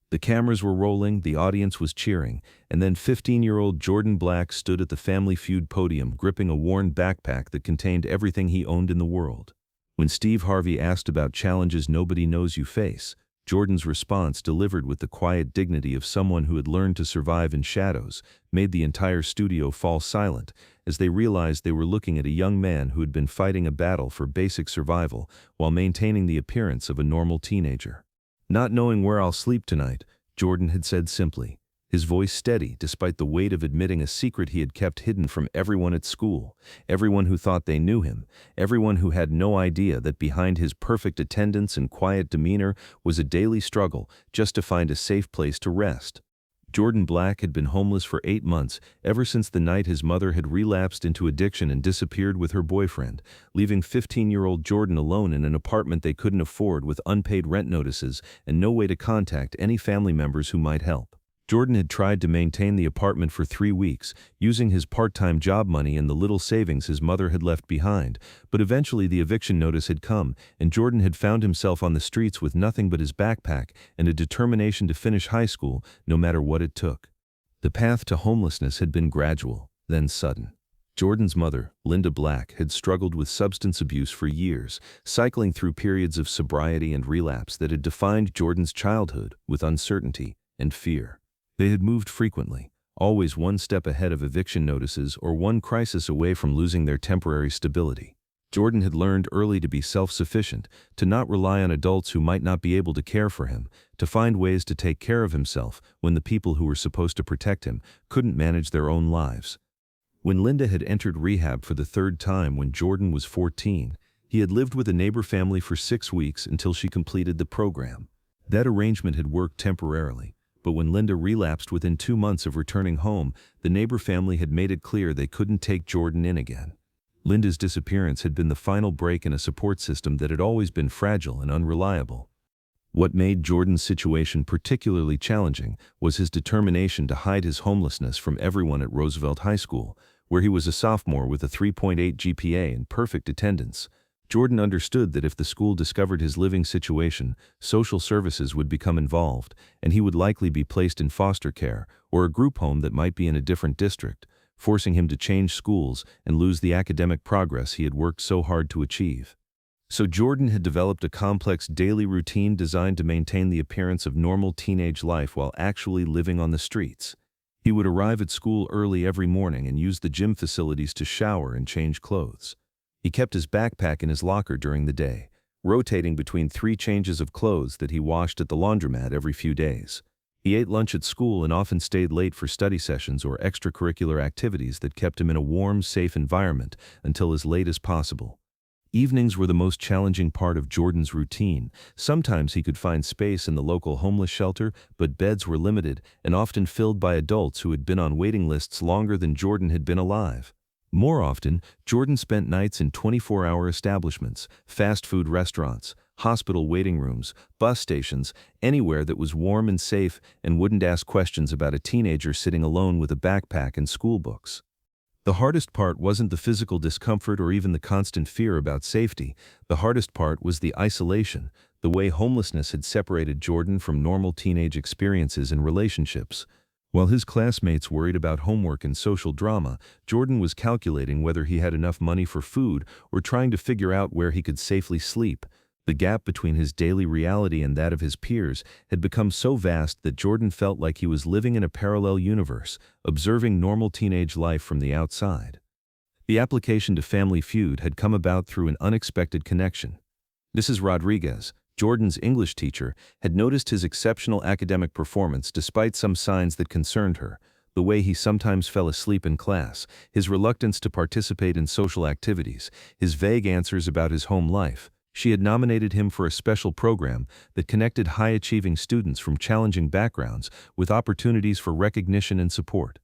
The cameras were rolling, the audience was cheering, and then 15-year-old Jordan Black stood at the Family Feud podium gripping a worn backpack that contained everything he owned in the world. When Steve Harvey asked about challenges nobody knows you face, Jordan's response, delivered with the quiet dignity of someone who had learned to survive in shadows, made the entire studio fall silent as they realized they were looking at a young man who had been fighting a battle for basic survival while maintaining the appearance of a normal teenager. "Not knowing where I'll sleep tonight," Jordan had said simply, his voice steady despite the weight of admitting a secret he had kept hidden from everyone at school, everyone who thought they knew him, everyone who had no idea that behind his perfect attendance and quiet demeanor was a daily struggle just to find a safe place to rest. Jordan Black had been homeless for 8 months, ever since the night his mother had relapsed into addiction and disappeared with her boyfriend, leaving 15-year-old Jordan alone in an apartment they couldn't afford with unpaid rent notices and no way to contact any family members who might help. Jordan had tried to maintain the apartment for 3 weeks, using his part-time job money and the little savings his mother had left behind, but eventually the eviction notice had come, and Jordan had found himself on the streets with nothing but his backpack and a determination to finish high school no matter what it took. The path to homelessness had been gradual, then sudden. Jordan's mother, Linda Black, had struggled with substance abuse for years, cycling through periods of sobriety and relapse that had defined Jordan's childhood with uncertainty and fear. They had moved frequently, always one step ahead of eviction notices or one crisis away from losing their temporary stability. Jordan had learned early to be self-sufficient, to not rely on adults who might not be able to care for him, to find ways to take care of himself when the people who were supposed to protect him couldn't manage their own lives. When Linda had entered rehab for the 3rd time when Jordan was 14, he had lived with a neighbor family for 6 weeks until she completed the program. That arrangement had worked temporarily. But when Linda relapsed within 2 months of returning home, the neighbor family had made it clear they couldn't take Jordan in again. Linda's disappearance had been the final break in a support system that had always been fragile and unreliable. What made Jordan's situation particularly challenging was his determination to hide his homelessness from everyone at Roosevelt High School, where he was a sophomore with a 3.8 GPA and perfect attendance. Jordan understood that if the school discovered his living situation, social services would become involved, and he would likely be placed in foster care or a group home that might be in a different district, forcing him to change schools and lose the academic progress he had worked so hard to achieve. So Jordan had developed a complex daily routine designed to maintain the appearance of normal teenage life while actually living on the streets. He would arrive at school early every morning and use the gym facilities to shower and change clothes. He kept his backpack in his locker during the day, rotating between 3 changes of clothes that he washed at the laundromat every few days. He ate lunch at school and often stayed late for study sessions or extracurricular activities that kept him in a warm, safe environment until as late as possible. Evenings were the most challenging part of Jordan's routine. Sometimes he could find space in the local homeless shelter, but beds were limited and often filled by adults who had been on waiting lists longer than Jordan had been alive. More often, Jordan spent nights in 24-hour establishments, fast food restaurants, hospital waiting rooms, bus stations, anywhere that was warm and safe and wouldn't ask questions about a teenager sitting alone with a backpack and school books. The hardest part wasn't the physical discomfort or even the constant fear about safety. The hardest part was the isolation, the way homelessness had separated Jordan from normal teenage experiences and relationships. While his classmates worried about homework and social drama, Jordan was calculating whether he had enough money for food or trying to figure out where he could safely sleep. The gap between his daily reality and that of his peers had become so vast that Jordan felt like he was living in a parallel universe, observing normal teenage life from the outside. The application to Family Feud had come about through an unexpected connection. Mrs. Rodriguez, Jordan's English teacher, had noticed his exceptional academic performance despite some signs that concerned her: the way he sometimes fell asleep in class, his reluctance to participate in social activities, his vague answers about his home life. She had nominated him for a special program that connected high-achieving students from challenging backgrounds with opportunities for recognition and support.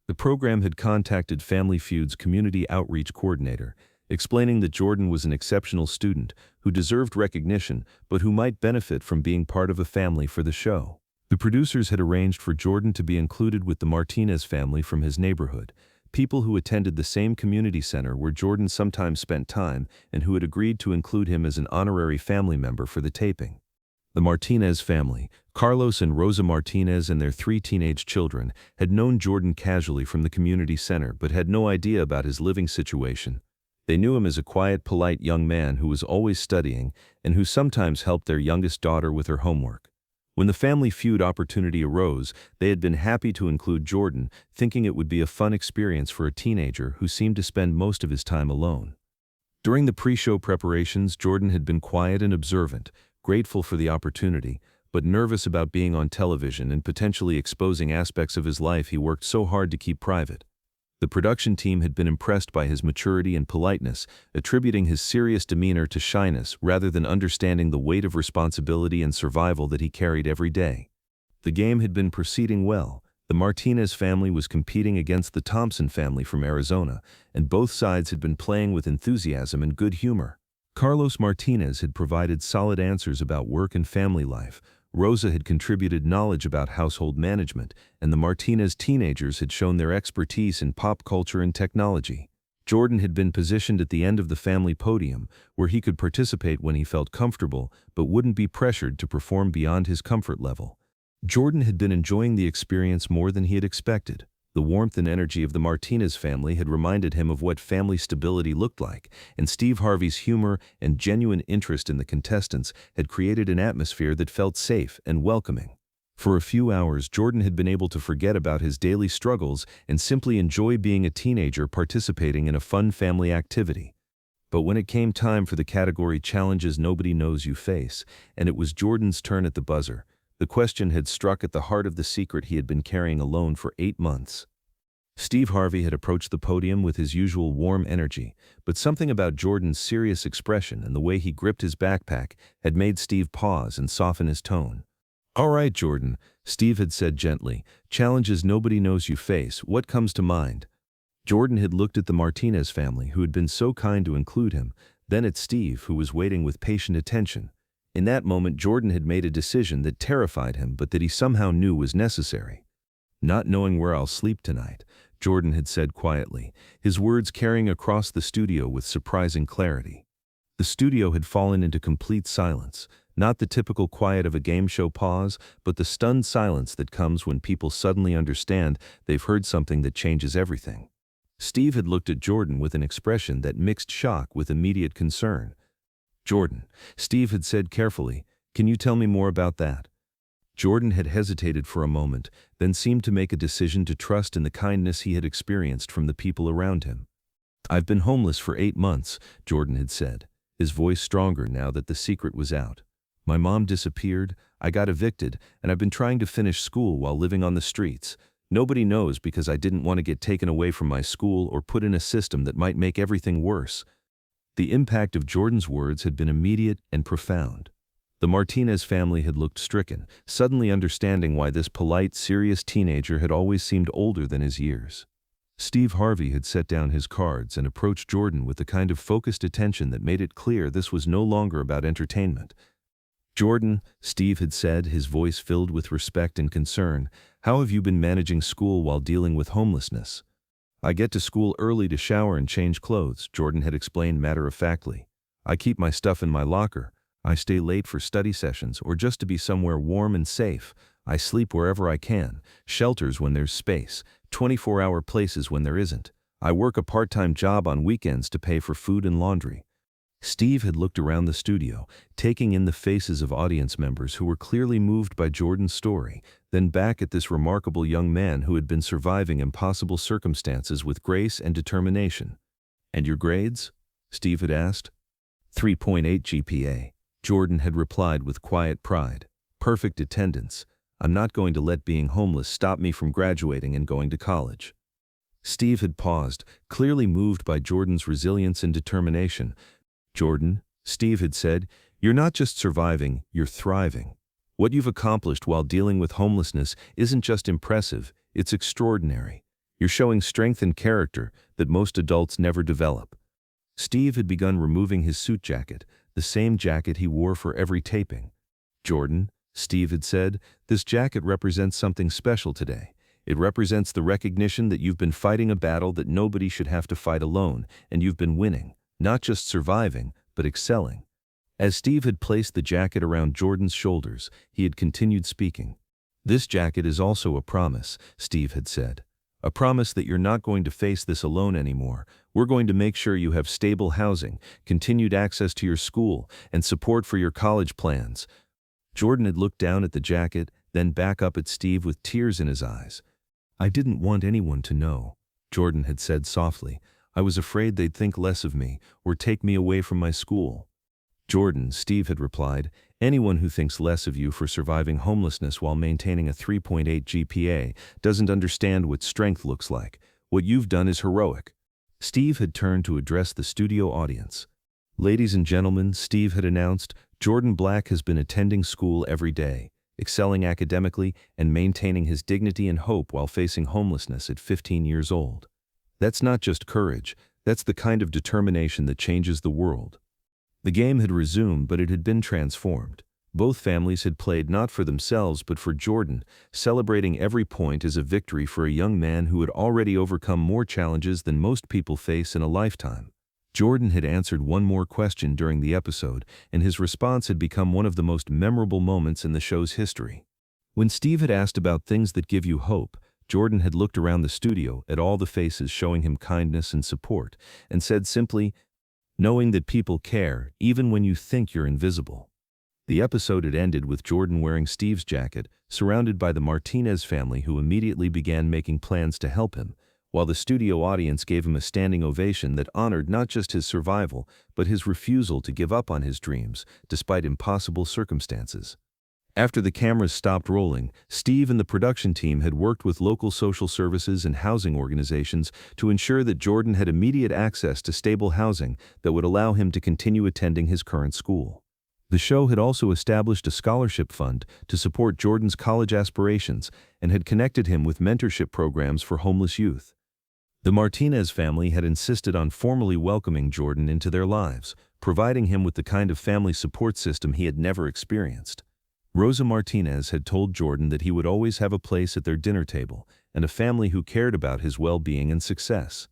The program had contacted Family Feud's community outreach coordinator, explaining that Jordan was an exceptional student who deserved recognition but who might benefit from being part of a family for the show. The producers had arranged for Jordan to be included with the Martinez family from his neighborhood, people who attended the same community center where Jordan sometimes spent time and who had agreed to include him as an honorary family member for the taping. The Martinez family, Carlos and Rosa Martinez and their 3 teenage children, had known Jordan casually from the community center but had no idea about his living situation. They knew him as a quiet, polite young man who was always studying and who sometimes helped their youngest daughter with her homework. When the Family Feud opportunity arose, they had been happy to include Jordan, thinking it would be a fun experience for a teenager who seemed to spend most of his time alone. During the pre-show preparations, Jordan had been quiet and observant, grateful for the opportunity, but nervous about being on television and potentially exposing aspects of his life he worked so hard to keep private. The production team had been impressed by his maturity and politeness, attributing his serious demeanor to shyness rather than understanding the weight of responsibility and survival that he carried every day. The game had been proceeding well. The Martinez family was competing against the Thompson family from Arizona, and both sides had been playing with enthusiasm and good humor. Carlos Martinez had provided solid answers about work and family life. Rosa had contributed knowledge about household management, and the Martinez teenagers had shown their expertise in pop culture and technology. Jordan had been positioned at the end of the family podium, where he could participate when he felt comfortable, but wouldn't be pressured to perform beyond his comfort level. Jordan had been enjoying the experience more than he had expected. The warmth and energy of the Martinez family had reminded him of what family stability looked like, and Steve Harvey's humor and genuine interest in the contestants had created an atmosphere that felt safe and welcoming. For a few hours, Jordan had been able to forget about his daily struggles and simply enjoy being a teenager participating in a fun family activity. But when it came time for the category Challenges Nobody Knows You Face, and it was Jordan's turn at the buzzer, the question had struck at the heart of the secret he had been carrying alone for 8 months. Steve Harvey had approached the podium with his usual warm energy, but something about Jordan's serious expression and the way he gripped his backpack had made Steve pause and soften his tone. "All right, Jordan," Steve had said gently, "challenges nobody knows you face, what comes to mind?" Jordan had looked at the Martinez family, who had been so kind to include him, then at Steve, who was waiting with patient attention. In that moment, Jordan had made a decision that terrified him but that he somehow knew was necessary. "Not knowing where I'll sleep tonight," Jordan had said quietly, his words carrying across the studio with surprising clarity. The studio had fallen into complete silence, not the typical quiet of a game show pause, but the stunned silence that comes when people suddenly understand they've heard something that changes everything. Steve had looked at Jordan with an expression that mixed shock with immediate concern. "Jordan," Steve had said carefully, "can you tell me more about that?" Jordan had hesitated for a moment, then seemed to make a decision to trust in the kindness he had experienced from the people around him. "I've been homeless for 8 months, Jordan had said, his voice stronger now that the secret was out. "My mom disappeared, I got evicted, and I've been trying to finish school while living on the streets. Nobody knows because I didn't want to get taken away from my school or put in a system that might make everything worse." The impact of Jordan's words had been immediate and profound. The Martinez family had looked stricken, suddenly understanding why this polite, serious teenager had always seemed older than his years. Steve Harvey had set down his cards and approached Jordan with the kind of focused attention that made it clear this was no longer about entertainment. "Jordan," Steve had said, his voice filled with respect and concern, "how have you been managing school while dealing with homelessness?" "I get to school early to shower and change clothes," Jordan had explained matter-of-factly. "I keep my stuff in my locker. I stay late for study sessions or just to be somewhere warm and safe. I sleep wherever I can, shelters when there's space, 24-hour places when there isn't. I work a part-time job on weekends to pay for food and laundry." Steve had looked around the studio, taking in the faces of audience members who were clearly moved by Jordan's story, then back at this remarkable young man who had been surviving impossible circumstances with grace and determination. "And your grades?" Steve had asked. 3.8 GPA. Jordan had replied with quiet pride. "Perfect attendance. I'm not going to let being homeless stop me from graduating and going to college." Steve had paused, clearly moved by Jordan's resilience and determination. "Jordan," Steve had said, "you're not just surviving, you're thriving. What you've accomplished while dealing with homelessness isn't just impressive, it's extraordinary. You're showing strength and character that most adults never develop." Steve had begun removing his suit jacket, the same jacket he wore for every taping. "Jordan," Steve had said, "this jacket represents something special today. It represents the recognition that you've been fighting a battle that nobody should have to fight alone, and you've been winning. Not just surviving, but excelling. As Steve had placed the jacket around Jordan's shoulders, he had continued speaking. "This jacket is also a promise," Steve had said. "A promise that you're not going to face this alone anymore. We're going to make sure you have stable housing, continued access to your school, and support for your college plans." Jordan had looked down at the jacket, then back up at Steve with tears in his eyes. "I didn't want anyone to know," Jordan had said softly. "I was afraid they'd think less of me or take me away from my school." "Jordan," Steve had replied, "anyone who thinks less of you for surviving homelessness while maintaining a 3.8 GPA doesn't understand what strength looks like. What you've done is heroic." Steve had turned to address the studio audience. "Ladies and gentlemen," Steve had announced, "Jordan Black has been attending school every day, excelling academically and maintaining his dignity and hope while facing homelessness at 15 years old. That's not just courage, that's the kind of determination that changes the world." The game had resumed, but it had been transformed. Both families had played not for themselves but for Jordan, celebrating every point as a victory for a young man who had already overcome more challenges than most people face in a lifetime. Jordan had answered one more question during the episode, and his response had become one of the most memorable moments in the show's history. When Steve had asked about things that give you hope, Jordan had looked around the studio at all the faces showing him kindness and support, and said simply, "Knowing that people care, even when you think you're invisible." The episode had ended with Jordan wearing Steve's jacket, surrounded by the Martinez family who immediately began making plans to help him, while the studio audience gave him a standing ovation that honored not just his survival, but his refusal to give up on his dreams, despite impossible circumstances. After the cameras stopped rolling, Steve and the production team had worked with local social services and housing organizations to ensure that Jordan had immediate access to stable housing that would allow him to continue attending his current school. The show had also established a scholarship fund to support Jordan's college aspirations and had connected him with mentorship programs for homeless youth. The Martinez family had insisted on formally welcoming Jordan into their lives, providing him with the kind of family support system he had never experienced. Rosa Martinez had told Jordan that he would always have a place at their dinner table and a family who cared about his well-being and success.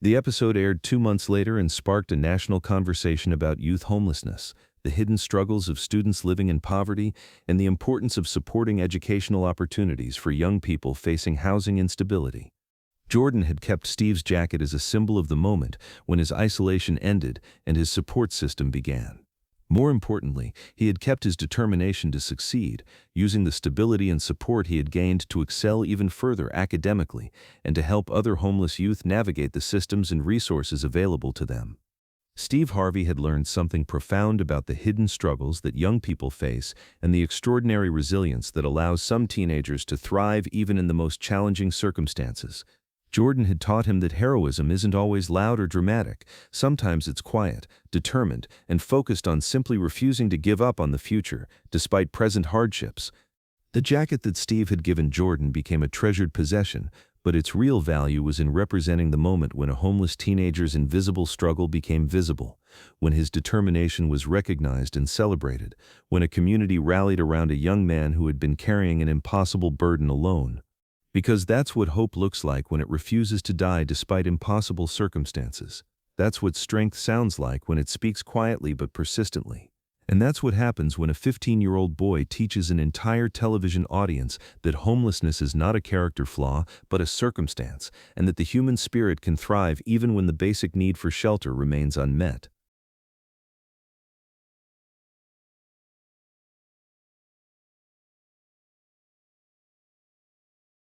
The episode aired 2 months later and sparked a national conversation about youth homelessness, the hidden struggles of students living in poverty, and the importance of supporting educational opportunities for young people facing housing instability. Jordan had kept Steve's jacket as a symbol of the moment when his isolation ended and his support system began. More importantly, he had kept his determination to succeed, using the stability and support he had gained to excel even further academically and to help other homeless youth navigate the systems and resources available to them. Steve Harvey had learned something profound about the hidden struggles that young people face and the extraordinary resilience that allows some teenagers to thrive even in the most challenging circumstances. Jordan had taught him that heroism isn't always loud or dramatic. Sometimes it's quiet, determined, and focused on simply refusing to give up on the future, despite present hardships. The jacket that Steve had given Jordan became a treasured possession, but its real value was in representing the moment when a homeless teenager's invisible struggle became visible, when his determination was recognized and celebrated, when a community rallied around a young man who had been carrying an impossible burden alone. Because that's what hope looks like when it refuses to die despite impossible circumstances. That's what strength sounds like when it speaks quietly but persistently. And that's what happens when a 15-year-old boy teaches an entire television audience that homelessness is not a character flaw, but a circumstance, and that the human spirit can thrive even when the basic need for shelter remains unmet.